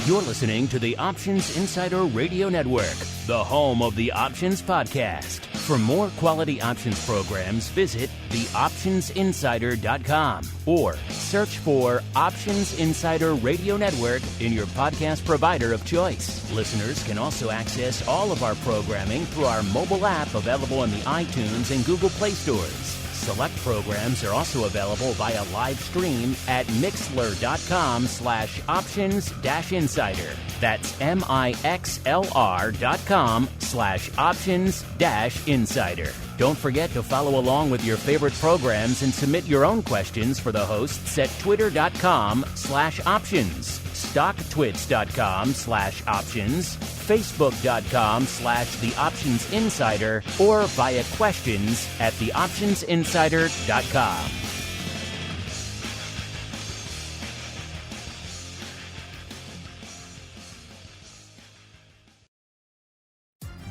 You're listening to the Options Insider Radio Network, the home of the Options Podcast. For more quality options programs, visit theoptionsinsider.com or search for Options Insider Radio Network in your podcast provider of choice. Listeners can also access all of our programming through our mobile app available in the iTunes and Google Play stores. Select programs are also available via live stream at mixlr.com/options-insider. That's mixlr.com/options-insider. Don't forget to follow along with your favorite programs and submit your own questions for the hosts at twitter.com/options, stocktwits.com/options, facebook.com/theoptionsinsider, or via questions at theoptionsinsider.com.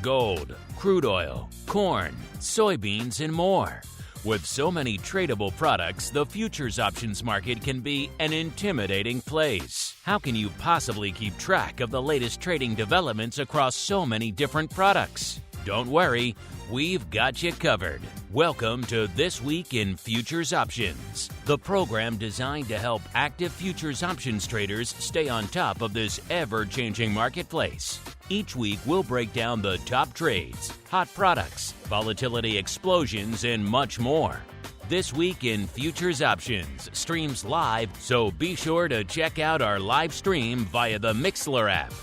Gold, crude oil, corn, soybeans, and more. With so many tradable products, the futures options market can be an intimidating place. How can you possibly keep track of the latest trading developments across so many different products? Don't worry, we've got you covered. Welcome to This Week in Futures Options, the program designed to help active futures options traders stay on top of this ever-changing marketplace. Each week, we'll break down the top trades, hot products, volatility explosions, and much more. This Week in Futures Options streams live, so be sure to check out our live stream via the Mixlr app.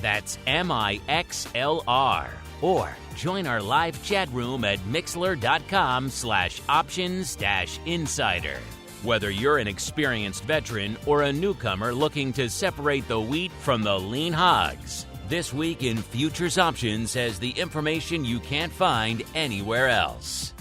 That's MIXLR. Or join our live chat room at mixlr.com/options-insider. Whether you're an experienced veteran or a newcomer looking to separate the wheat from the lean hogs, This Week in Futures Options has the information you can't find anywhere else.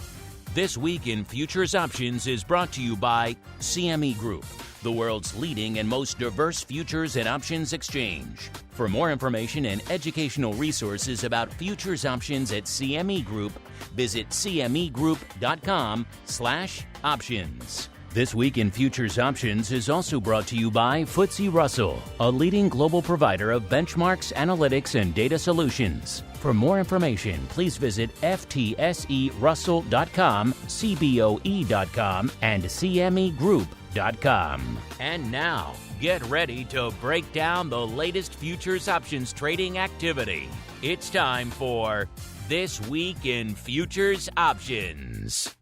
This Week in Futures Options is brought to you by CME Group, the world's leading and most diverse futures and options exchange. For more information and educational resources about futures options at CME Group, visit cmegroup.com/options. This Week in Futures Options is also brought to you by FTSE Russell, a leading global provider of benchmarks, analytics, and data solutions. For more information, please visit ftserussell.com, cboe.com, and cmegroup.com. And now, get ready to break down the latest futures options trading activity. It's time for This Week in Futures Options.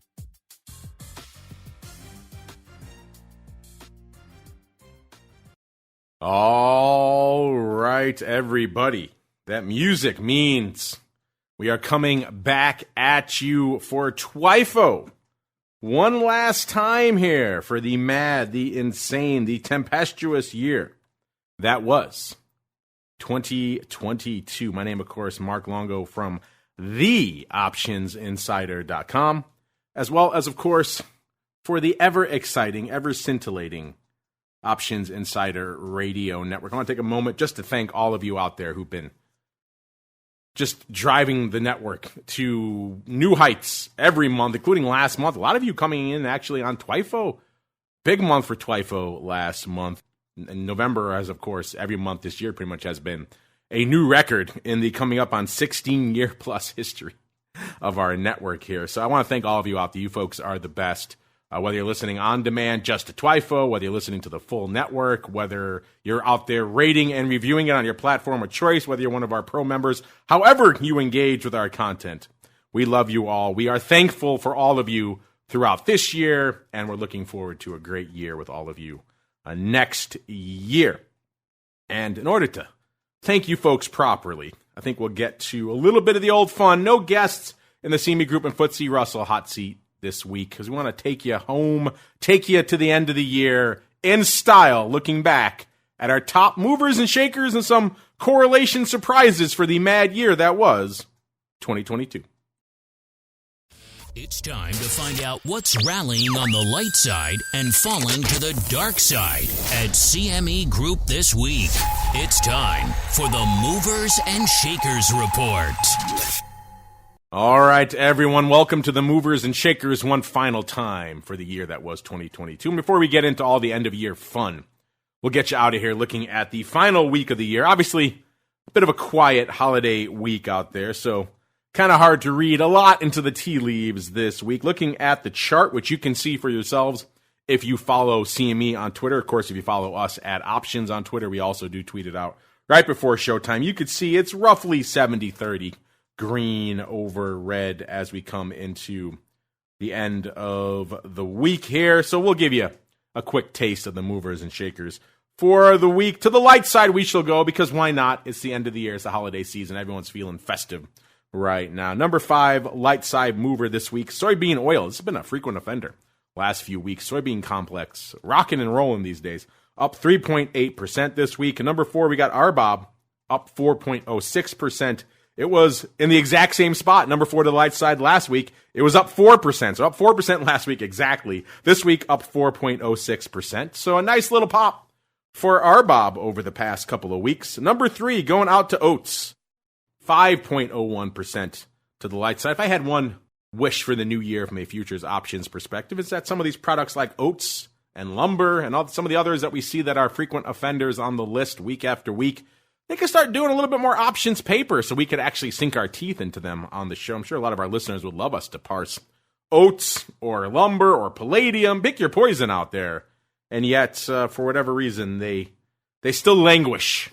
All right, everybody. That music means we are coming back at you for TWIFO. One last time here for the mad, the insane, the tempestuous year that was 2022. My name, of course, Mark Longo from theoptionsinsider.com, as well as, of course, for the ever-exciting, ever-scintillating Options Insider Radio Network. I want to take a moment just to thank all of you out there who've been just driving the network to new heights every month, including last month. A lot of you coming in actually on TWIFO. Big month for TWIFO last month. And November, as of course, every month this year pretty much has been a new record in the coming up on 16-year plus history of our network here. So I want to thank all of you out there. You folks are the best. Whether you're listening on demand just to TWIFO, whether you're listening to the full network, whether you're out there rating and reviewing it on your platform of choice, whether you're one of our pro members, however you engage with our content, we love you all. We are thankful for all of you throughout this year, and we're looking forward to a great year with all of you next year. And in order to thank you folks properly, I think we'll get to a little bit of the old fun. No guests in the CME Group and FTSE Russell hot seat this week, because we want to take you home, take you to the end of the year in style, looking back at our top movers and shakers and some correlation surprises for the mad year that was 2022. It's time to find out what's rallying on the light side and falling to the dark side at CME Group this week. It's time for the Movers and Shakers Report. All right, everyone, welcome to the Movers and Shakers one final time for the year that was 2022. And before we get into all the end-of-year fun, we'll get you out of here looking at the final week of the year. Obviously, a bit of a quiet holiday week out there, so kind of hard to read a lot into the tea leaves this week. Looking at the chart, which you can see for yourselves if you follow CME on Twitter. Of course, if you follow us at Options on Twitter, we also do tweet it out right before showtime. You could see it's roughly 70-30 green over red as we come into the end of the week here. So we'll give you a quick taste of the movers and shakers for the week. To the light side we shall go, because why not? It's the end of the year. It's the holiday season. Everyone's feeling festive right now. Number 5 light side mover this week, soybean oil. This has been a frequent offender last few weeks. Soybean complex rocking and rolling these days. Up 3.8% this week. And number 4, we got RBOB up 4.06%. It was in the exact same spot, number 4 to the light side last week. It was up 4%. So up 4% last week exactly. This week up 4.06%. So a nice little pop for RBOB over the past couple of weeks. Number 3 going out to oats. 5.01% to the light side. If I had one wish for the new year from a futures options perspective, it's that some of these products like oats and lumber and some of the others that we see that are frequent offenders on the list week after week, they could start doing a little bit more options paper so we could actually sink our teeth into them on the show. I'm sure a lot of our listeners would love us to parse oats or lumber or palladium. Pick your poison out there. And yet, for whatever reason, they still languish.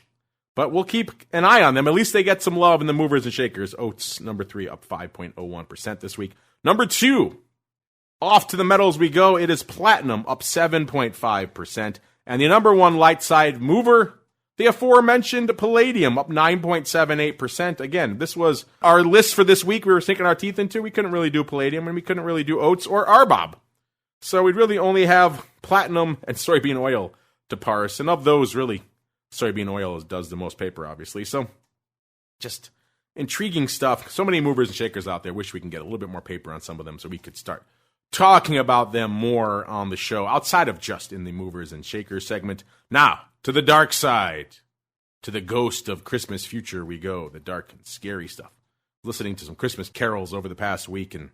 But we'll keep an eye on them. At least they get some love in the movers and shakers. Oats, number 3, up 5.01% this week. Number 2, off to the metals we go. It is platinum, up 7.5%. And the number 1 light side mover, the aforementioned palladium, up 9.78%. Again, this was our list for this week we were sinking our teeth into. We couldn't really do palladium, and we couldn't really do oats or RBOB. So we'd really only have platinum and soybean oil to parse. And of those, really, soybean oil does the most paper, obviously. So just intriguing stuff. So many movers and shakers out there. Wish we can get a little bit more paper on some of them so we could start talking about them more on the show outside of just in the movers and shakers segment. Now, to the dark side, to the ghost of Christmas future we go, the dark and scary stuff. Listening to some Christmas carols over the past week, and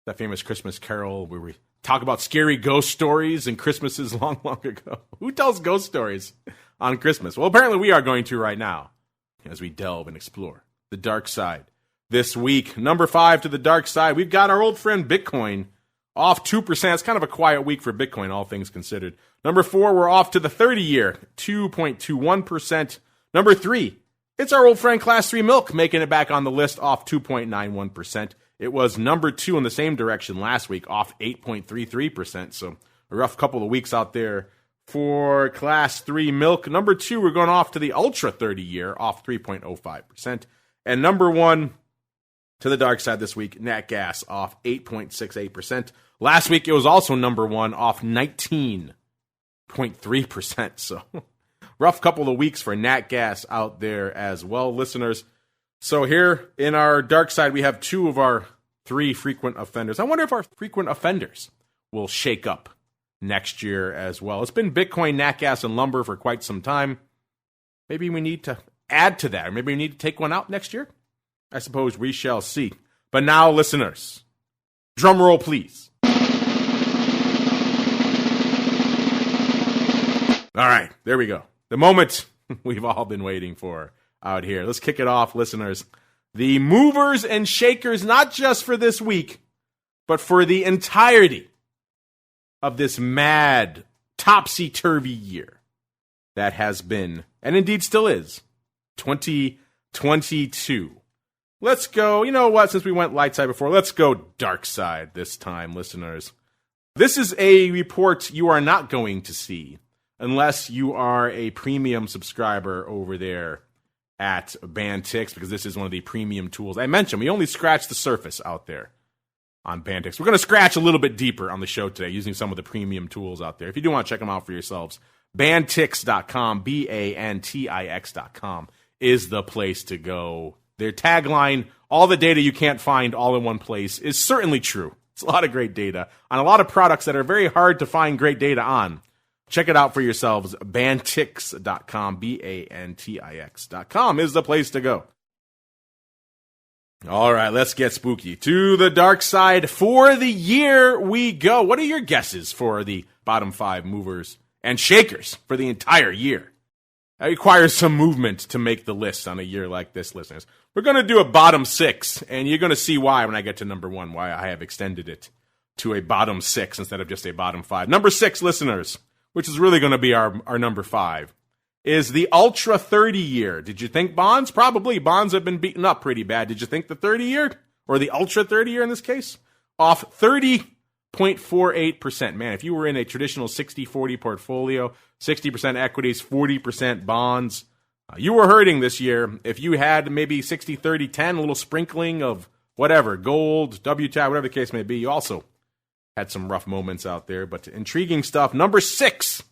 that famous Christmas carol where we talk about scary ghost stories and Christmases long, long ago. Who tells ghost stories on Christmas? Well, apparently we are going to right now as we delve and explore the dark side. This week, number 5 to the dark side, we've got our old friend Bitcoin off 2%. It's kind of a quiet week for Bitcoin, all things considered. Number 4, we're off to the 30-year, 2.21%. Number 3, it's our old friend Class 3 milk, making it back on the list, off 2.91%. It was number 2 in the same direction last week, off 8.33%. So a rough couple of weeks out there for Class 3 milk. Number 2, we're going off to the Ultra 30-year, off 3.05%. And number 1 to the dark side this week, Nat Gas, off 8.68%. Last week, it was also number 1, off 19.3%. So rough couple of weeks for Nat Gas out there as well, listeners. So here in our dark side, we have 2 of our 3 frequent offenders. I wonder if our frequent offenders will shake up next year as well. It's been Bitcoin, Nat Gas, and lumber for quite some time. Maybe we need to add to that, or maybe we need to take one out next year. I suppose we shall see. But now, listeners, drum roll, please. All right, there we go. The moment we've all been waiting for out here. Let's kick it off, listeners. The movers and shakers, not just for this week, but for the entirety of this mad, topsy-turvy year that has been, and indeed still is, 2022. Let's go, you know what, since we went light side before, let's go dark side this time, listeners. This is a report you are not going to see unless you are a premium subscriber over there at Bantix, because this is one of the premium tools. I mentioned we only scratched the surface out there on Bantix. We're going to scratch a little bit deeper on the show today using some of the premium tools out there. If you do want to check them out for yourselves, Bantix.com, Bantix.com is the place to go. Their tagline, all the data you can't find all in one place, is certainly true. It's a lot of great data on a lot of products that are very hard to find great data on. Check it out for yourselves. Bantix.com, Bantix.com is the place to go. All right, let's get spooky. To the dark side for the year we go. What are your guesses for the bottom 5 movers and shakers for the entire year. That requires some movement to make the list on a year like this, listeners. We're going to do a bottom 6, and you're going to see why when I get to number 1, why I have extended it to a bottom 6 instead of just a bottom 5. Number 6, listeners, which is really going to be our number 5, is the Ultra 30 year. Did you think bonds? Probably. Bonds have been beaten up pretty bad. Did you think the 30 year, or the Ultra 30 year in this case, off 30.48%. Man, if you were in a traditional 60-40 portfolio, 60% equities, 40% bonds, you were hurting this year. If you had maybe 60-30-10, a little sprinkling of whatever, gold, WTI, whatever the case may be, you also had some rough moments out there, but intriguing stuff. Number 6,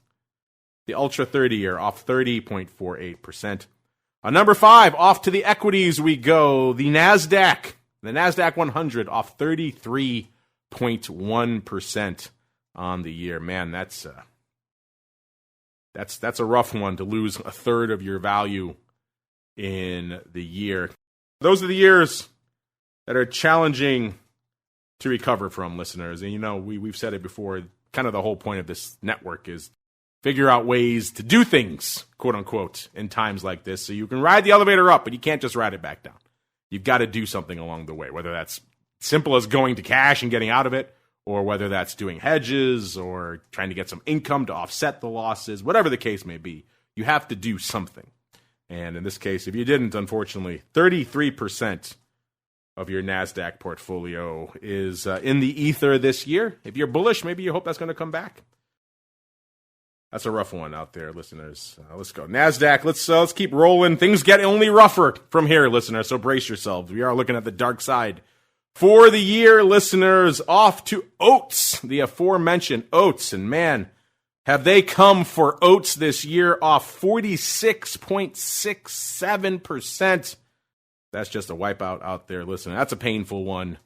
the Ultra 30 year, off 30.48%. Number 5, off to the equities we go. The NASDAQ 100, off 33.1% on the year. Man, that's a rough one to lose a third of your value in the year. Those are the years that are challenging to recover from, listeners. And, you know, we've said it before, kind of the whole point of this network is figure out ways to do things, quote unquote, in times like this. So you can ride the elevator up, but you can't just ride it back down. You've got to do something along the way, whether that's simple as going to cash and getting out of it, or whether that's doing hedges or trying to get some income to offset the losses, whatever the case may be. You have to do something. And in this case, if you didn't, unfortunately, 33% of your NASDAQ portfolio is in the ether this year. If you're bullish, maybe you hope that's going to come back. That's a rough one out there, listeners. Let's go. NASDAQ, let's keep rolling. Things get only rougher from here, listeners, so brace yourselves. We are looking at the dark side. For the year, listeners, off to oats, the aforementioned oats. And man, have they come for oats this year, off 46.67%. That's just a wipeout out there, listener. That's a painful one.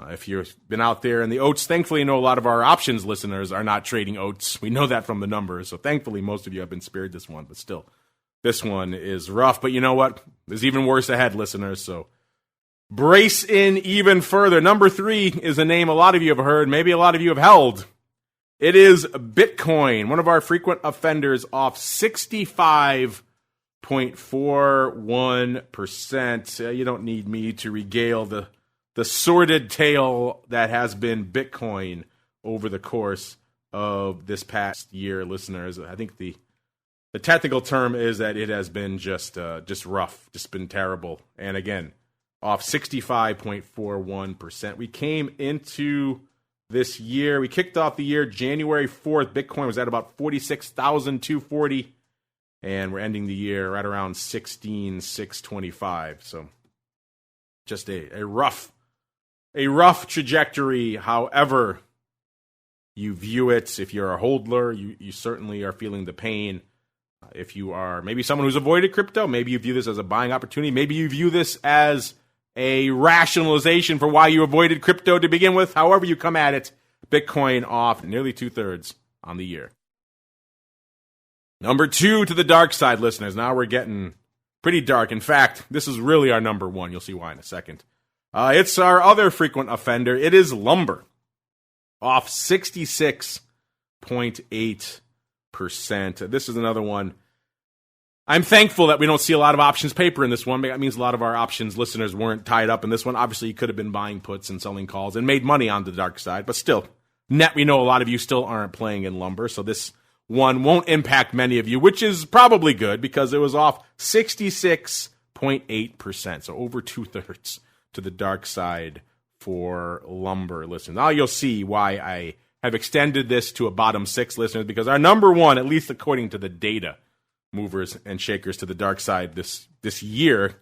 If you've been out there in the oats, thankfully, you know a lot of our options listeners are not trading oats. We know that from the numbers. So thankfully, most of you have been spared this one. But still, this one is rough. But you know what? There's even worse ahead, listeners. So brace in even further. Number 3 is a name a lot of you have heard, maybe a lot of you have held. It is Bitcoin, one of our frequent offenders, off 65.41%. You don't need me to regale the sordid tale that has been Bitcoin over the course of this past year, listeners. I think the technical term is that it has been just rough, just been terrible. And again, off 65.41%. We came into this year, we kicked off the year January 4th. Bitcoin was at about 46,240, and we're ending the year right around 16,625. So just a rough trajectory, however you view it. If you're a hodler, you certainly are feeling the pain. If you are maybe someone who's avoided crypto, maybe you view this as a buying opportunity. Maybe you view this as a rationalization for why you avoided crypto to begin with. However you come at it, Bitcoin off nearly 2/3 on the year. Number 2 to the dark side, listeners. Now we're getting pretty dark. In fact, this is really our number 1. You'll see why in a second. It's our other frequent offender. It is lumber, off 66.8%. This is another one. I'm thankful that we don't see a lot of options paper in this one. That means a lot of our options listeners weren't tied up in this one. Obviously, you could have been buying puts and selling calls and made money on the dark side. But still, net, we know a lot of you still aren't playing in lumber. So this one won't impact many of you, which is probably good because it was off 66.8%. So over 2/3 to the dark side for lumber, listeners. Now you'll see why I have extended this to a bottom 6, listeners, because our number 1, at least according to the data, movers and shakers to the dark side this year,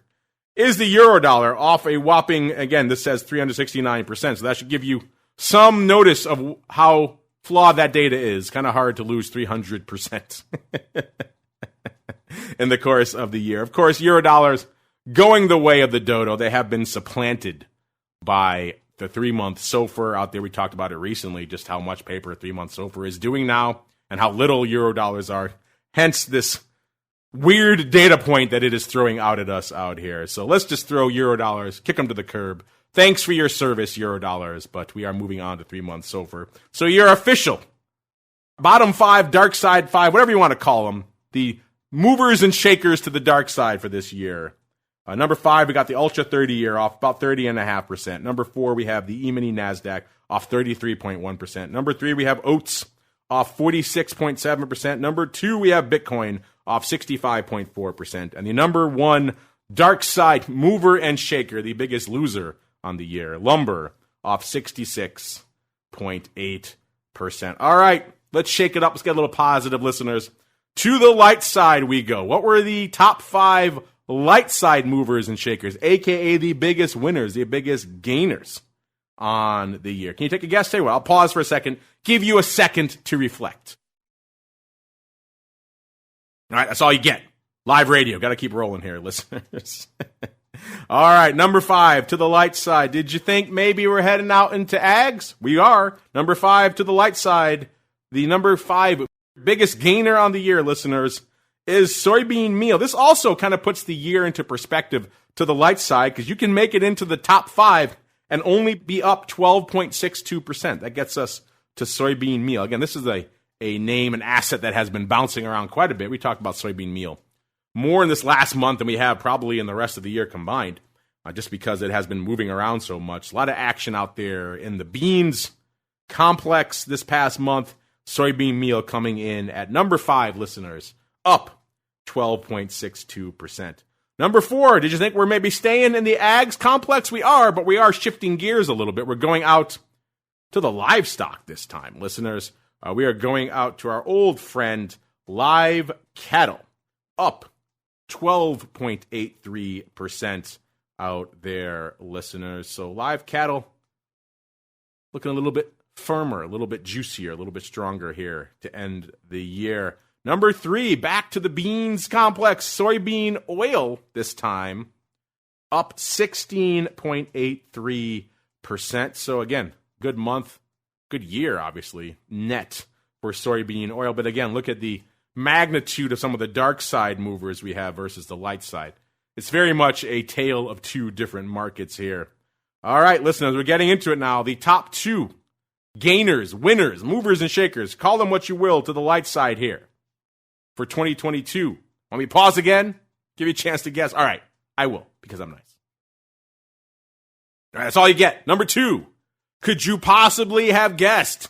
is the Eurodollar, off a whopping, again, this says 369%. So that should give you some notice of how flawed that data is. Kind of hard to lose 300% in the course of the year. Of course, Eurodollars going the way of the dodo. They have been supplanted by the 3-month SOFR out there. We talked about it recently, just how much paper a 3-month SOFR is doing now and how little Eurodollars are. Hence this weird data point that it is throwing out at us out here. So let's just throw Eurodollars, kick them to the curb. Thanks for your service, Eurodollars, but we are moving on to 3-month SOFR. So your official bottom 5, dark side 5, whatever you want to call them, the movers and shakers to the dark side for this year. Number 5, we got the Ultra 30-year off about 30.5%. Number 4, we have the E-mini NASDAQ off 33.1%. Number 3, we have Oats off 46.7%. Number 2, we have Bitcoin off 65.4%. And the number 1 dark side mover and shaker, the biggest loser on the year, lumber off 66.8%. All right, let's shake it up. Let's get a little positive, listeners. To the light side we go. What were the top 5 light side movers and shakers, a.k.a. the biggest winners, the biggest gainers on the year? Can you take a guess? Tell you what, I'll pause for a second, give you a second to reflect. All right, that's all you get. Live radio. Got to keep rolling here, listeners. All right, number 5, to the light side. Did you think maybe we're heading out into ags? We are. Number 5, to the light side. The number 5 biggest gainer on the year, listeners, is soybean meal. This also kind of puts the year into perspective to the light side because you can make it into the top 5 and only be up 12.62%. That gets us to soybean meal. Again, this is a name, an asset that has been bouncing around quite a bit. We talked about soybean meal more in this last month than we have probably in the rest of the year combined, just because it has been moving around so much. A lot of action out there in the beans complex this past month. Soybean meal coming in at number 5, listeners, up 12.62%. Number 4, did you think we're maybe staying in the ags complex? We are, but we are shifting gears a little bit. We're going out to the livestock this time, listeners. We are going out to our old friend, live cattle, up 12.83% out there, listeners. So live cattle looking a little bit firmer, a little bit juicier, a little bit stronger here to end the year. Number 3, back to the beans complex, soybean oil this time, up 16.83%. So again, good month, good year, obviously, net for soybean oil. But again, look at the magnitude of some of the dark side movers we have versus the light side. It's very much a tale of two different markets here. All right, listeners, we're getting into it now. The top 2 gainers, winners, movers and shakers, call them what you will, to the light side here for 2022. Want me to pause again? Give you a chance to guess. All right, I will, because I'm nice. All right, that's all you get. Number 2, could you possibly have guessed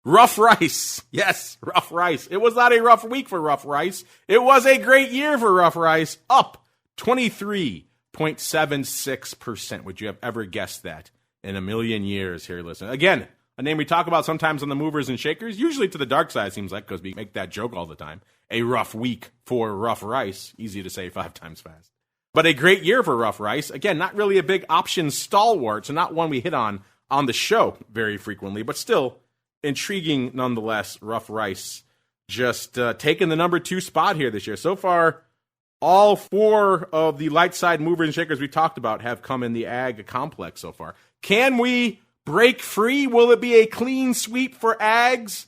rough rice? Yes, rough rice. It was not a rough week for rough rice. It was a great year for rough rice, up 23.76%. Would you have ever guessed that in a million years here, listener? Again, a name we talk about sometimes on the movers and shakers, usually to the dark side, it seems like, because we make that joke all the time. A rough week for rough rice. Easy to say 5 times fast. But a great year for rough rice. Again, not really a big option stalwart, so not one we hit on the show very frequently, but still intriguing nonetheless. Rough rice just taking the number 2 spot here this year. So far, all 4 of the light side movers and shakers we talked about have come in the ag complex so far. Can we break free? Will it be a clean sweep for ags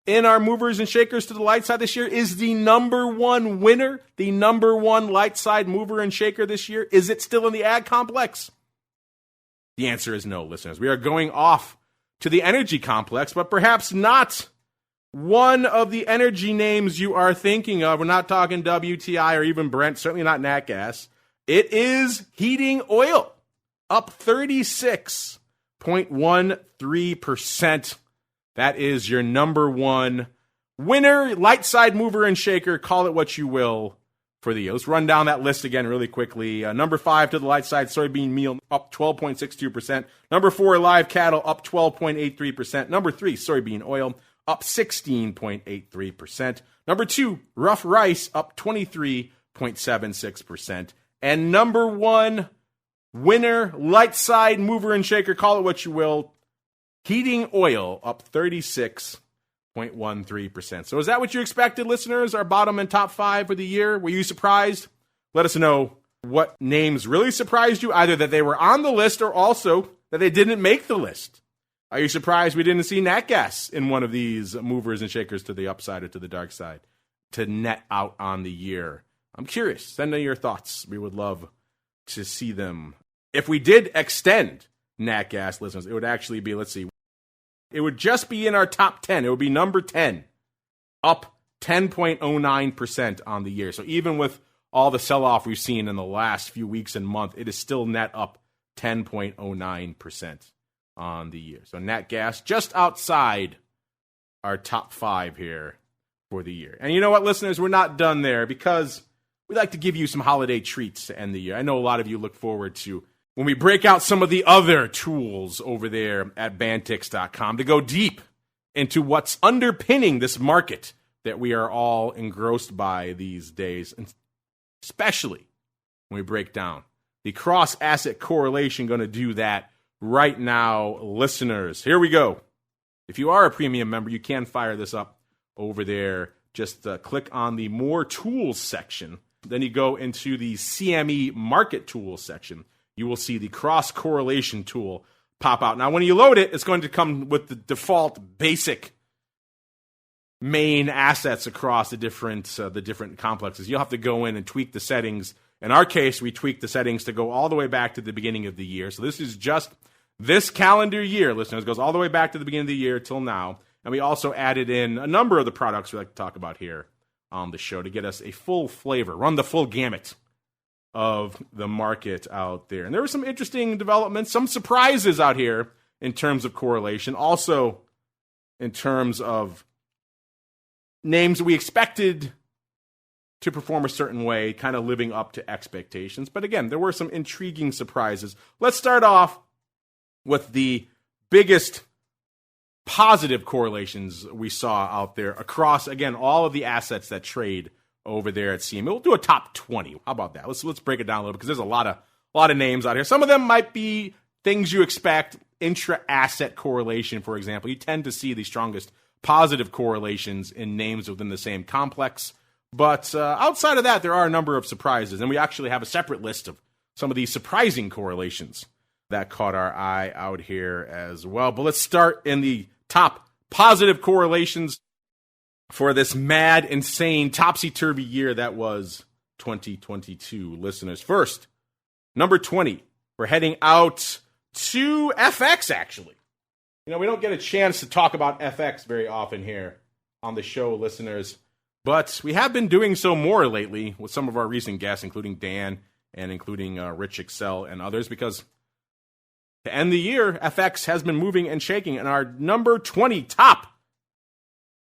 in our movers and shakers to the light side this year? Is the number 1 winner, the number 1 light side mover and shaker this year, is it still in the ag complex? The answer is no, listeners. We are going off to the energy complex, but perhaps not one of the energy names you are thinking of. We're not talking WTI or even Brent, certainly not nat gas. It is heating oil, up 36.13%. That is your number 1 winner, light side mover and shaker, call it what you will, for the year. Let's run down that list again really quickly. Number 5 to the light side, soybean meal, up 12.62%. Number 4, live cattle, up 12.83%. Number 3, soybean oil, up 16.83%. Number 2, rough rice, up 23.76%. And number 1 winner, light side mover and shaker, call it what you will, heating oil, up 36.13%. So is that what you expected, listeners? Our bottom and top 5 for the year? Were you surprised? Let us know what names really surprised you, either that they were on the list or also that they didn't make the list. Are you surprised we didn't see nat gas in one of these movers and shakers to the upside or to the dark side to net out on the year? I'm curious. Send in your thoughts. We would love to see them. If we did extend nat gas, listeners, it would actually be, let's see, it would just be in our top 10. It would be number 10, up 10.09% on the year. So even with all the sell-off we've seen in the last few weeks and month, it is still net up 10.09% on the year. So nat gas just outside our top 5 here for the year. And you know what, listeners? We're not done there because we like to give you some holiday treats to end the year. I know a lot of you look forward to when we break out some of the other tools over there at Bantix.com to go deep into what's underpinning this market that we are all engrossed by these days, and especially when we break down the cross-asset correlation. Going to do that right now, listeners. Here we go. If you are a premium member, you can fire this up over there. Just click on the More Tools section. Then you go into the CME Market Tools section. You will see the cross-correlation tool pop out. Now, when you load it, it's going to come with the default basic main assets across the different complexes. You'll have to go in and tweak the settings. In our case, we tweaked the settings to go all the way back to the beginning of the year. So this is just this calendar year, listeners. It goes all the way back to the beginning of the year till now. And we also added in a number of the products we like to talk about here on the show to get us a full flavor, run the full gamut of the market out there. And there were some interesting developments, some surprises out here in terms of correlation, also in terms of names we expected to perform a certain way, kind of living up to expectations. But again, there were some intriguing surprises. Let's start off with the biggest positive correlations we saw out there across, again, all of the assets that trade over there at CME. We'll do a top 20. How about that? Let's break it down a little because there's a lot of names out here. Some of them might be things you expect. Intra-asset correlation, for example. You tend to see the strongest positive correlations in names within the same complex. But outside of that, there are a number of surprises. And we actually have a separate list of some of these surprising correlations that caught our eye out here as well. But let's start in the top positive correlations for this mad, insane, topsy-turvy year that was 2022, listeners. First, number 20. We're heading out to FX, actually. You know, we don't get a chance to talk about FX very often here on the show, listeners. But we have been doing so more lately with some of our recent guests, including Dan and including Rich Excel and others, because to end the year, FX has been moving and shaking. And our number 20 top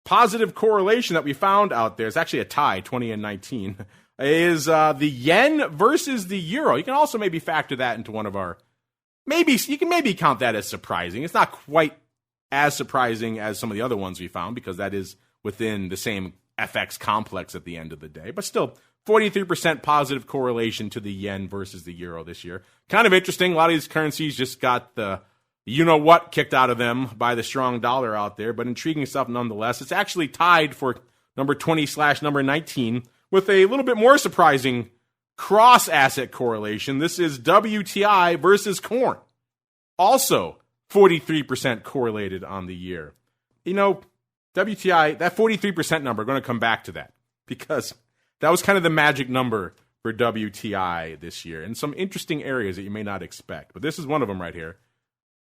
positive correlation that we found out there, it's actually a tie, 20 and 19, is the yen versus the euro. You can also maybe factor that into one of our, you can maybe count that as surprising. It's not quite as surprising as some of the other ones we found because that is within the same FX complex at the end of the day. But still, 43% positive correlation to the yen versus the euro this year. Kind of interesting. A lot of these currencies just got the you-know-what kicked out of them by the strong dollar out there, but intriguing stuff nonetheless. It's actually tied for number 20/number 19 with a little bit more surprising cross-asset correlation. This is WTI versus corn. Also, 43% correlated on the year. You know, WTI, that 43% number, going to come back to that because that was kind of the magic number for WTI this year in some interesting areas that you may not expect. But this is one of them right here.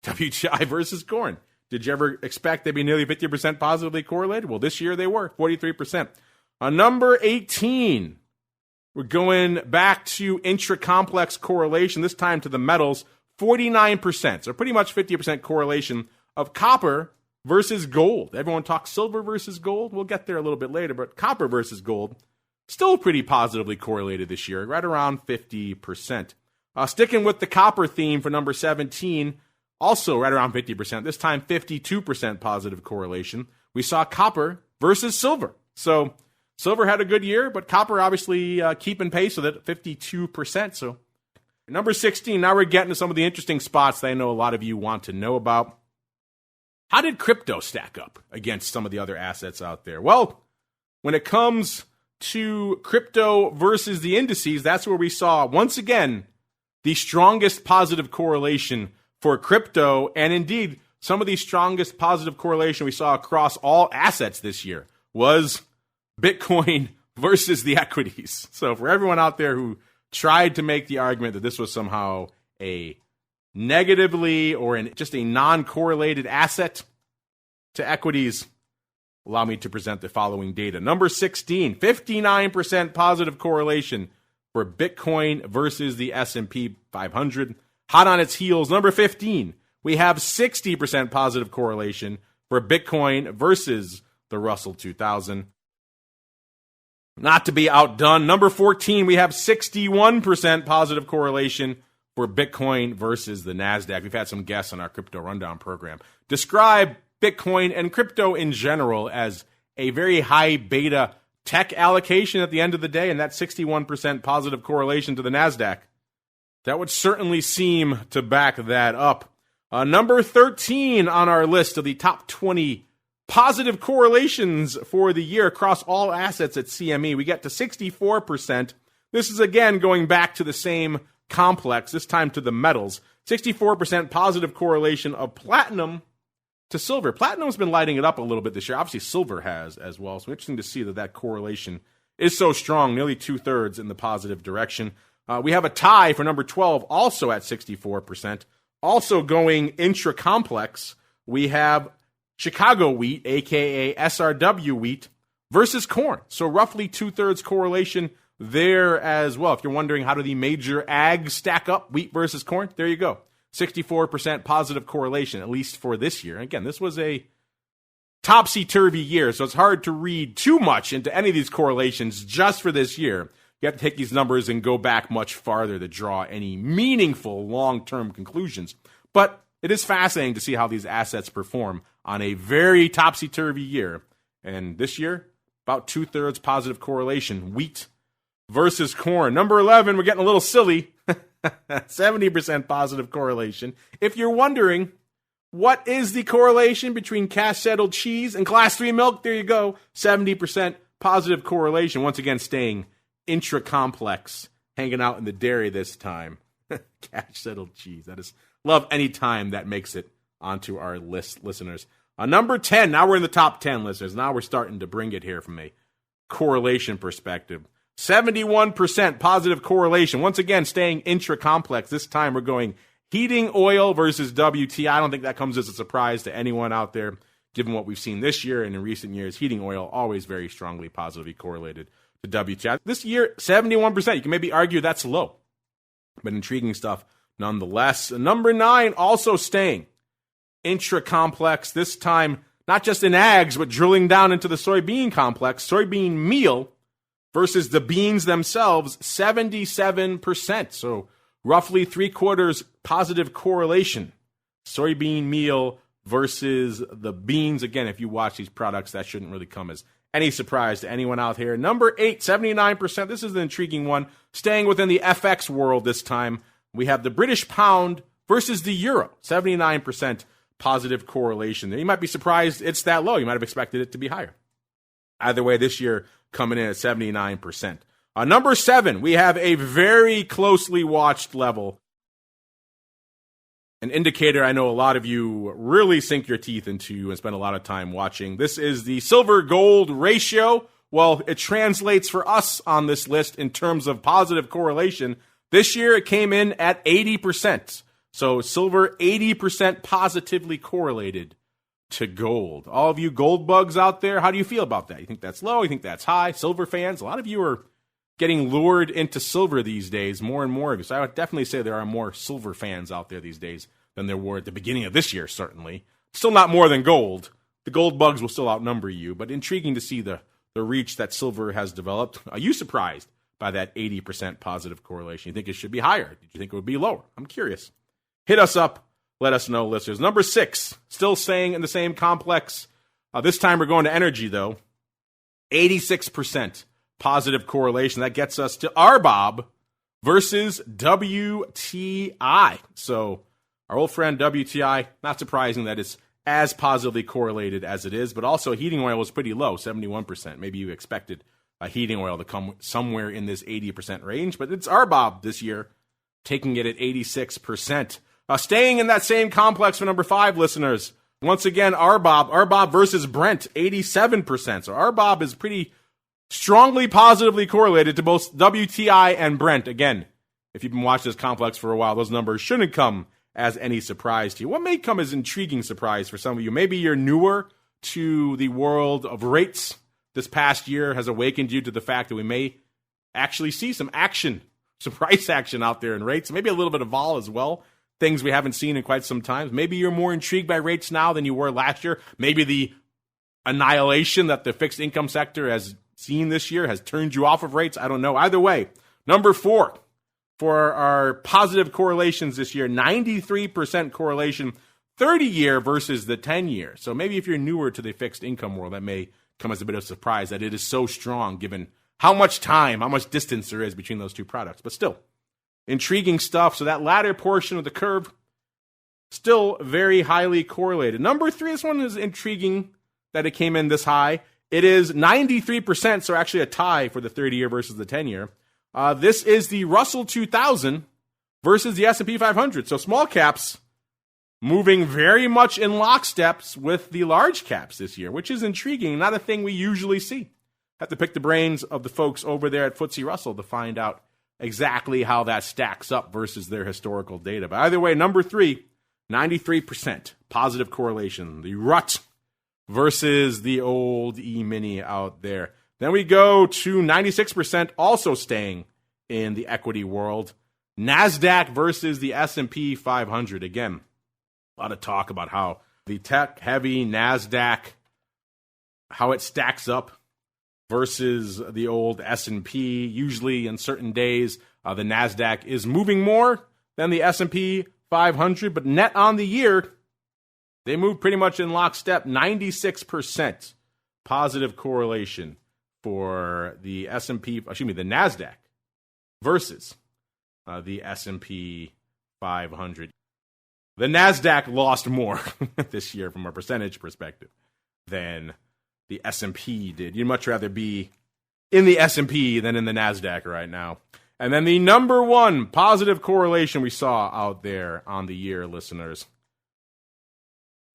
WTI versus corn. Did you ever expect they'd be nearly 50% positively correlated? Well, this year they were, 43%. On number 18, we're going back to intra-complex correlation, this time to the metals, 49%. So pretty much 50% correlation of copper versus gold. Everyone talks silver versus gold. We'll get there a little bit later, but copper versus gold, still pretty positively correlated this year, right around 50%. Sticking with the copper theme for number 17, also right around 50%, this time 52% positive correlation. We saw copper versus silver. So silver had a good year, but copper obviously keeping pace with it, 52%. So number 16, now we're getting to some of the interesting spots that I know a lot of you want to know about. How did crypto stack up against some of the other assets out there? Well, when it comes to crypto versus the indices, that's where we saw, once again, the strongest positive correlation for crypto, and indeed, some of the strongest positive correlation we saw across all assets this year was Bitcoin versus the equities. So for everyone out there who tried to make the argument that this was somehow a negatively or just a non-correlated asset, to equities, allow me to present the following data. Number 16, 59% positive correlation for Bitcoin versus the S&P 500. Hot on its heels, number 15, we have 60% positive correlation for Bitcoin versus the Russell 2000. Not to be outdone, number 14, we have 61% positive correlation for Bitcoin versus the NASDAQ. We've had some guests on our Crypto Rundown program describe Bitcoin and crypto in general as a very high beta tech allocation at the end of the day, and that 61% positive correlation to the NASDAQ. That would certainly seem to back that up. Number 13 on our list of the top 20 positive correlations for the year across all assets at CME. We get to 64%. This is, again, going back to the same complex, this time to the metals. 64% positive correlation of platinum to silver. Platinum's been lighting it up a little bit this year. Obviously, silver has as well. So interesting to see that correlation is so strong, nearly 2/3 in the positive direction. We have a tie for number 12, also at 64%. Also going intra-complex, we have Chicago wheat, a.k.a. SRW wheat, versus corn. So roughly 2/3 correlation there as well. If you're wondering how do the major ag stack up, wheat versus corn, there you go. 64% positive correlation, at least for this year. Again, this was a topsy-turvy year, so it's hard to read too much into any of these correlations just for this year. You have to take these numbers and go back much farther to draw any meaningful long-term conclusions. But it is fascinating to see how these assets perform on a very topsy-turvy year. And this year, about 2/3 positive correlation, wheat versus corn. Number 11, we're getting a little silly. 70% positive correlation. If you're wondering, what is the correlation between cash-settled cheese and Class 3 milk? There you go. 70% positive correlation. Once again, staying intra-complex, hanging out in the dairy this time. Cash-settled cheese. That is, love any time that makes it onto our list, listeners. Number 10, now we're in the top 10, listeners. Now we're starting to bring it here from a correlation perspective. 71% positive correlation. Once again, staying intra-complex. This time we're going heating oil versus WTI. I don't think that comes as a surprise to anyone out there, given what we've seen this year and in recent years. Heating oil always very strongly positively correlated to WTI. This year, 71%. You can maybe argue that's low, but intriguing stuff nonetheless. Number 9, also staying intra-complex. This time, not just in ags, but drilling down into the soybean complex. Soybean meal versus the beans themselves, 77%. So roughly 3/4 positive correlation. Soybean meal versus the beans. Again, if you watch these products, that shouldn't really come as any surprise to anyone out here. Number 8, 79%. This is an intriguing one. Staying within the FX world this time, we have the British pound versus the euro. 79% positive correlation. You might be surprised it's that low. You might have expected it to be higher. Either way, this year coming in at 79%. Number 7, we have a very closely watched level. An indicator I know a lot of you really sink your teeth into and spend a lot of time watching. This is the silver-gold ratio. Well, it translates for us on this list in terms of positive correlation. This year it came in at 80%. So silver, 80% positively correlated to gold. All of you gold bugs out there, how do you feel about that? You think that's low? You think that's high? Silver fans, a lot of you are getting lured into silver these days, more and more of you. So I would definitely say there are more silver fans out there these days than there were at the beginning of this year, certainly. Still not more than gold. The gold bugs will still outnumber you, but intriguing to see the reach that silver has developed. Are you surprised by that 80% positive correlation? You think it should be higher? Did you think it would be lower? I'm curious. Hit us up. Let us know, listeners. Number 6, still staying in the same complex. This time we're going to energy, though. 86% positive correlation. That gets us to RBOB versus WTI. So our old friend WTI, not surprising that it's as positively correlated as it is, but also heating oil was pretty low, 71%. Maybe you expected a heating oil to come somewhere in this 80% range, but it's RBOB this year, taking it at 86%. Staying in that same complex for number 5, listeners. Once again, RBOB versus Brent, 87%. So RBOB is pretty strongly positively correlated to both WTI and Brent. Again, if you've been watching this complex for a while, those numbers shouldn't come as any surprise to you. What may come as intriguing surprise for some of you, maybe you're newer to the world of rates this past year has awakened you to the fact that we may actually see some action, some price action out there in rates, maybe a little bit of vol as well, things we haven't seen in quite some time. Maybe you're more intrigued by rates now than you were last year. Maybe the annihilation that the fixed income sector has seen this year has turned you off of rates. I don't know. Either way, number 4 for our positive correlations this year, 93% correlation, 30-year versus the 10-year. So maybe if you're newer to the fixed income world, that may come as a bit of a surprise that it is so strong given how much time, how much distance there is between those two products. But still, intriguing stuff. So that latter portion of the curve, still very highly correlated. Number 3, this one is intriguing that it came in this high. It is 93%, so actually a tie for the 30-year versus the 10-year. This is the Russell 2000 versus the S&P 500. So small caps moving very much in locksteps with the large caps this year, which is intriguing, not a thing we usually see. Have to pick the brains of the folks over there at FTSE Russell to find out exactly how that stacks up versus their historical data. But either way, number 3, 93% positive correlation. The RUT versus the old E-mini out there. Then we go to 96% also staying in the equity world. NASDAQ versus the S&P 500. Again, a lot of talk about how the tech-heavy NASDAQ, how it stacks up versus the old S&P. Usually in certain days, the NASDAQ is moving more than the S&P 500, but net on the year, they move pretty much in lockstep. 96% positive correlation for the the NASDAQ versus the S&P 500. The NASDAQ lost more this year from a percentage perspective than the S&P did. You'd much rather be in the S&P than in the NASDAQ right now. And then the number 1 positive correlation we saw out there on the year, listeners,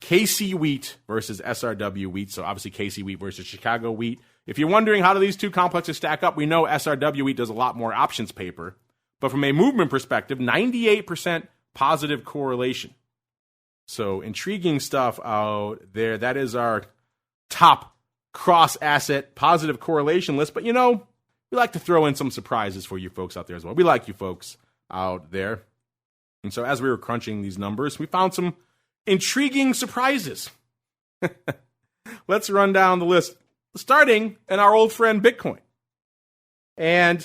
KC wheat versus SRW wheat. So obviously KC wheat versus Chicago wheat. If you're wondering how do these two complexes stack up, we know SRW wheat does a lot more options paper. But from a movement perspective, 98% positive correlation. So intriguing stuff out there. That is our top cross-asset positive correlation list. But, you know, we like to throw in some surprises for you folks out there as well. We like you folks out there. And so as we were crunching these numbers, we found some intriguing surprises. Let's run down the list, starting in our old friend Bitcoin. And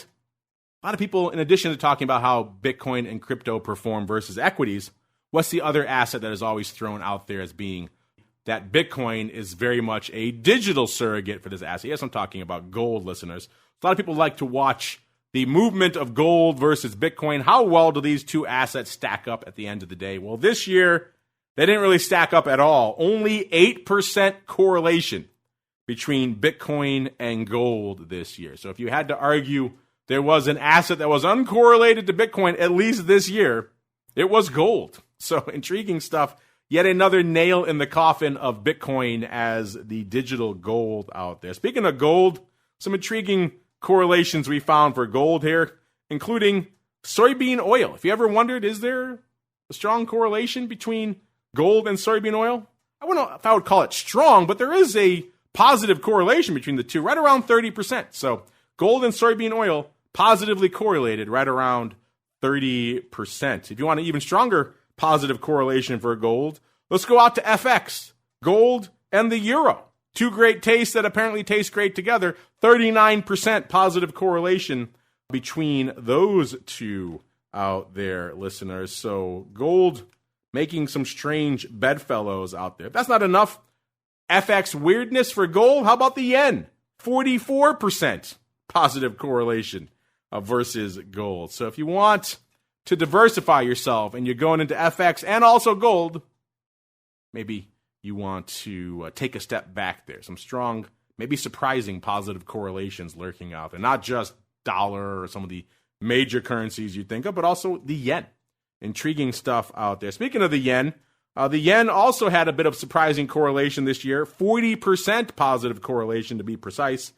a lot of people, in addition to talking about how Bitcoin and crypto perform versus equities, what's the other asset that is always thrown out there as being that Bitcoin is very much a digital surrogate for this asset? Yes, I'm talking about gold, listeners. A lot of people like to watch the movement of gold versus Bitcoin. How well do these two assets stack up at the end of the day? Well, this year, they didn't really stack up at all. Only 8% correlation between Bitcoin and gold this year. So if you had to argue there was an asset that was uncorrelated to Bitcoin, at least this year, it was gold. So intriguing stuff. Yet another nail in the coffin of Bitcoin as the digital gold out there. Speaking of gold, some intriguing correlations we found for gold here, including soybean oil. If you ever wondered, is there a strong correlation between gold and soybean oil? I don't know if I would call it strong, but there is a positive correlation between the two, right around 30%. So gold and soybean oil positively correlated right around 30%. If you want an even stronger positive correlation for gold, let's go out to FX. Gold and the euro. Two great tastes that apparently taste great together. 39% positive correlation between those two out there, listeners. So gold making some strange bedfellows out there. If that's not enough FX weirdness for gold, how about the yen? 44% positive correlation versus gold. So if you want to diversify yourself and you're going into FX and also gold, maybe you want to take a step back there. Some strong, maybe surprising positive correlations lurking out there. Not just dollar or some of the major currencies you think of, but also the yen. Intriguing stuff out there. Speaking of the yen also had a bit of surprising correlation this year. 40% positive correlation to be precise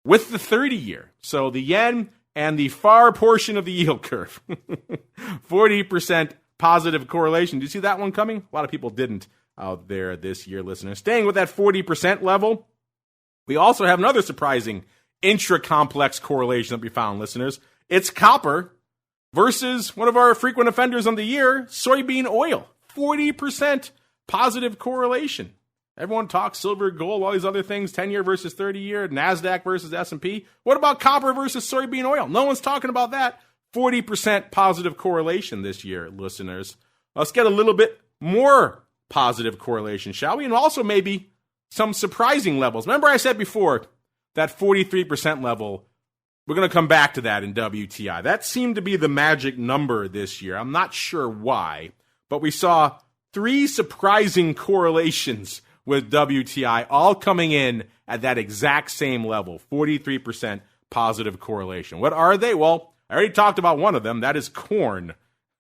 with the 30-year. So the yen and the far portion of the yield curve. 40% positive correlation. Do you see that one coming? A lot of people didn't out there this year, listeners. Staying with that 40% level, we also have another surprising intra-complex correlation that we found, listeners. It's copper versus one of our frequent offenders on the year, soybean oil. 40% positive correlation. Everyone talks silver, gold, all these other things, 10-year versus 30-year, NASDAQ versus S&P. What about copper versus soybean oil? No one's talking about that. 40% positive correlation this year, listeners. Let's get a little bit more positive correlation, shall we? And also maybe some surprising levels. Remember I said before that 43% level, we're going to come back to that in WTI. That seemed to be the magic number this year. I'm not sure why, but we saw 3 surprising correlations with WTI, all coming in at that exact same level, 43% positive correlation. What are they? Well, I already talked about one of them. That is corn.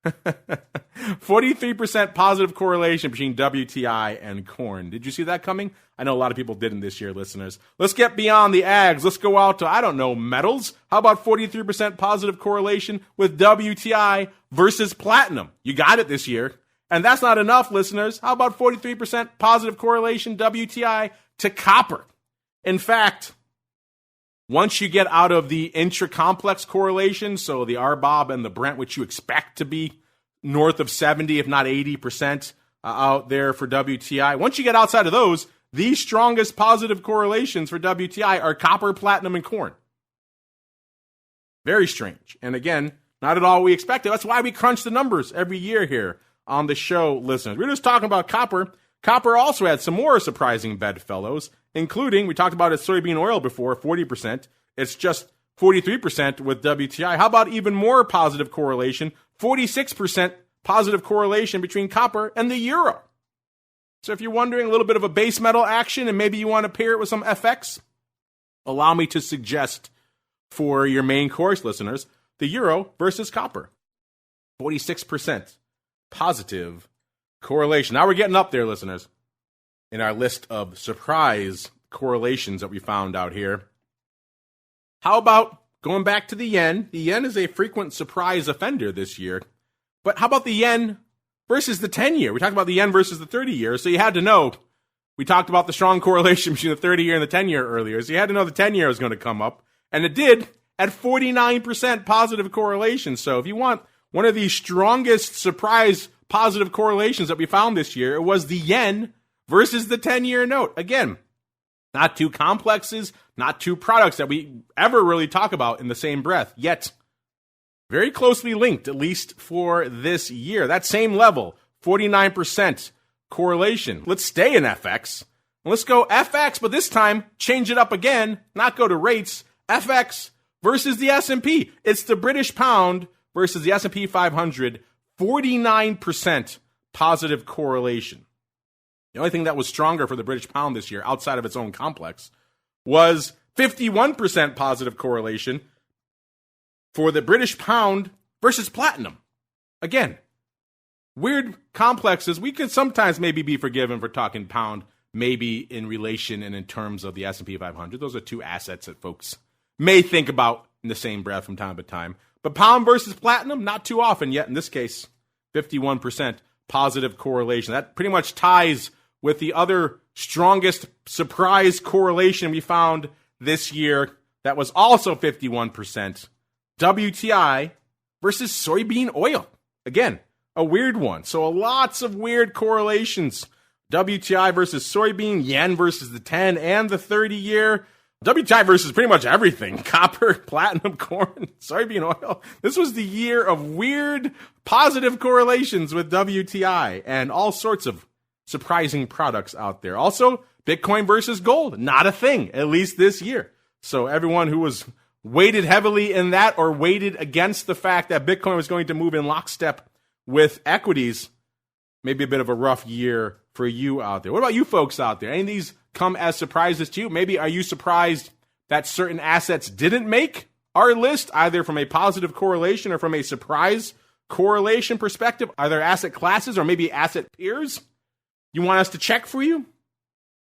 43% positive correlation between WTI and corn. Did you see that coming? I know a lot of people didn't this year, listeners. Let's get beyond the ags. Let's go out to, I don't know, metals. How about 43% positive correlation with WTI versus platinum? You got it this year. And that's not enough, listeners. How about 43% positive correlation WTI to copper? In fact, once you get out of the intra-complex correlation, so the RBOB and the Brent, which you expect to be north of 70, if not 80% out there for WTI, once you get outside of those, the strongest positive correlations for WTI are copper, platinum, and corn. Very strange. And again, not at all we expected. That's why we crunch the numbers every year here on the show, listeners. We're just talking about copper. Copper also had some more surprising bedfellows, including, we talked about its soybean oil before, 40%. It's just 43% with WTI. How about even more positive correlation? 46% positive correlation between copper and the euro. So if you're wondering a little bit of a base metal action and maybe you want to pair it with some FX, allow me to suggest for your main course, listeners, the euro versus copper. 46% positive correlation. Now we're getting up there, listeners, in our list of surprise correlations that we found out here. How about going back to the yen? The yen is a frequent surprise offender this year. But how about the yen versus the 10-year? We talked about the yen versus the 30-year, so you had to know. We talked about the strong correlation between the 30-year and the 10-year earlier, so you had to know the 10-year was going to come up. And it did at 49% positive correlation. So if you want one of the strongest surprise positive correlations that we found this year, it was the yen versus the 10-year note. Again, not two complexes, not two products that we ever really talk about in the same breath, yet very closely linked, at least for this year. That same level, 49% correlation. Let's stay in FX. Let's go FX, but this time change it up again, not go to rates. FX versus the S&P. It's the British pound versus the S&P 500, 49% positive correlation. The only thing that was stronger for the British pound this year, outside of its own complex, was 51% positive correlation for the British pound versus platinum. Again, weird complexes. We could sometimes maybe be forgiven for talking pound, maybe in relation and in terms of the S&P 500. Those are two assets that folks may think about in the same breath from time to time. But pound versus platinum, not too often yet. In this case, 51% positive correlation. That pretty much ties with the other strongest surprise correlation we found this year that was also 51%. WTI versus soybean oil. Again, a weird one. So lots of weird correlations. WTI versus soybean, yen versus the 10 and the 30-year. WTI versus pretty much everything. Copper, platinum, corn, soybean oil. This was the year of weird positive correlations with WTI and all sorts of surprising products out there. Also, Bitcoin versus gold. Not a thing, at least this year. So everyone who was weighted heavily in that or weighted against the fact that Bitcoin was going to move in lockstep with equities, maybe a bit of a rough year for you out there. What about you folks out there? Any of these come as surprises to you? Maybe are you surprised that certain assets didn't make our list, either from a positive correlation or from a surprise correlation perspective? Are there asset classes or maybe asset peers you want us to check for you?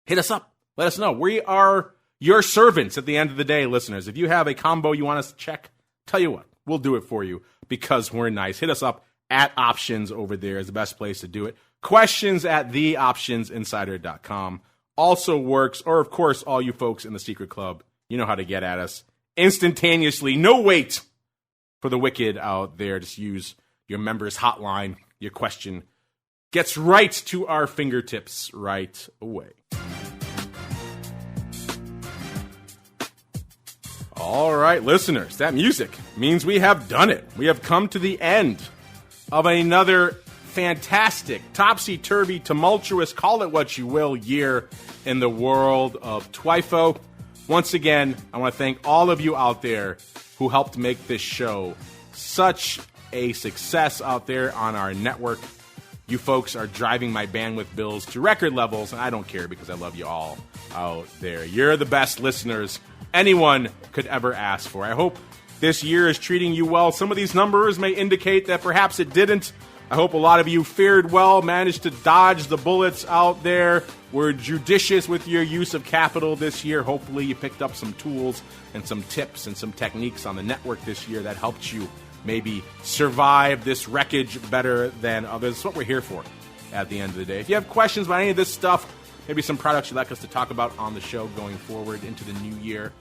Hit us up. Let us know. We are your servants at the end of the day, listeners. If you have a combo you want us to check, tell you what, we'll do it for you because we're nice. Hit us up at Options over there is the best place to do it. Questions at theoptionsinsider.com also works. Or, of course, all you folks in the Secret Club, you know how to get at us instantaneously. No wait for the wicked out there. Just use your members' hotline. Your question gets right to our fingertips right away. All right, listeners, that music means we have done it. We have come to the end of another fantastic, topsy-turvy, tumultuous, call it what you will, year in the world of TWIFO. Once again, I want to thank all of you out there who helped make this show such a success out there on our network. You folks are driving my bandwidth bills to record levels, and I don't care because I love you all out there. You're the best listeners anyone could ever ask for. I hope this year is treating you well. Some of these numbers may indicate that perhaps it didn't. I hope a lot of you fared well, managed to dodge the bullets out there, were judicious with your use of capital this year. Hopefully you picked up some tools and some tips and some techniques on the network this year that helped you maybe survive this wreckage better than others. That's what we're here for at the end of the day. If you have questions about any of this stuff, maybe some products you'd like us to talk about on the show going forward into the new year,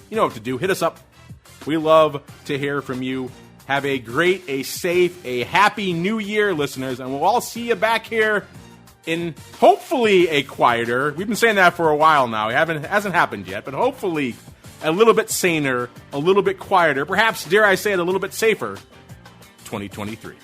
you know what to do. Hit us up. We love to hear from you. Have a great, a safe, a happy new year, listeners, and we'll all see you back here in hopefully a quieter, we've been saying that for a while now, it hasn't happened yet, but hopefully a little bit saner, a little bit quieter, perhaps, dare I say it, a little bit safer 2023.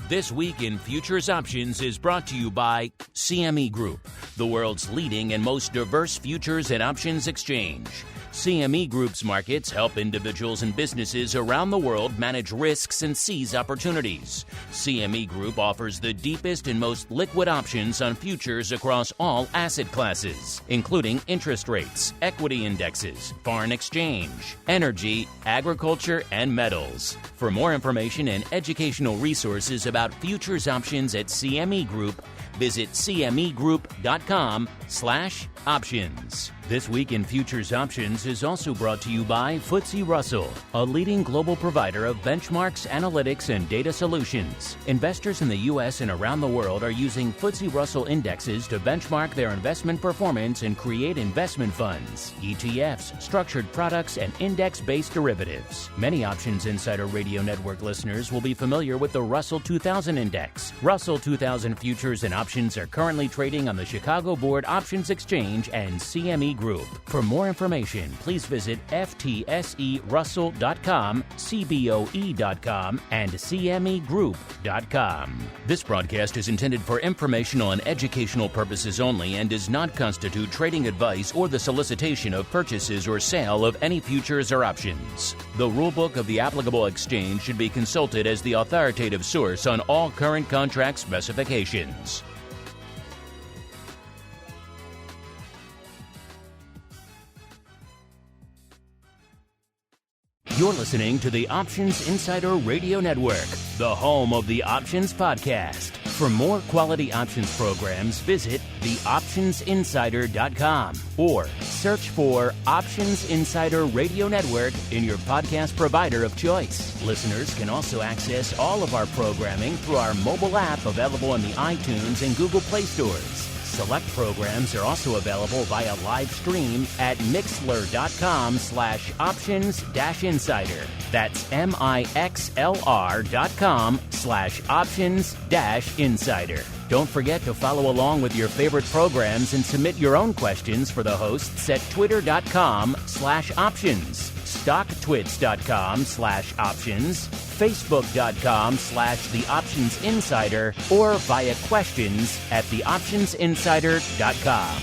This Week in Futures Options is brought to you by CME Group, the world's leading and most diverse futures and options exchange. CME Group's markets help individuals and businesses around the world manage risks and seize opportunities. CME Group offers the deepest and most liquid options on futures across all asset classes, including interest rates, equity indexes, foreign exchange, energy, agriculture, and metals. For more information and educational resources about futures options at CME Group, visit cmegroup.com/options. This Week in Futures Options is also brought to you by FTSE Russell, a leading global provider of benchmarks, analytics, and data solutions. Investors in the U.S. and around the world are using FTSE Russell indexes to benchmark their investment performance and create investment funds, ETFs, structured products, and index-based derivatives. Many Options Insider Radio Network listeners will be familiar with the Russell 2000 Index. Russell 2000 futures and options are currently trading on the Chicago Board Options Exchange and CME Group. For more information, please visit ftserussell.com, cboe.com, and cmegroup.com. This broadcast is intended for informational and educational purposes only and does not constitute trading advice or the solicitation of purchases or sale of any futures or options. The rulebook of the applicable exchange should be consulted as the authoritative source on all current contract specifications. You're listening to the Options Insider Radio Network, the home of the Options Podcast. For more quality options programs, visit theoptionsinsider.com or search for Options Insider Radio Network in your podcast provider of choice. Listeners can also access all of our programming through our mobile app available in the iTunes and Google Play stores. Select programs are also available via live stream at mixlr.com/options-insider. That's mixlr.com/options-insider. Don't forget to follow along with your favorite programs and submit your own questions for the hosts at twitter.com/options, stocktwits.com/options, facebook.com/theoptionsinsider, or via questions at theoptionsinsider.com.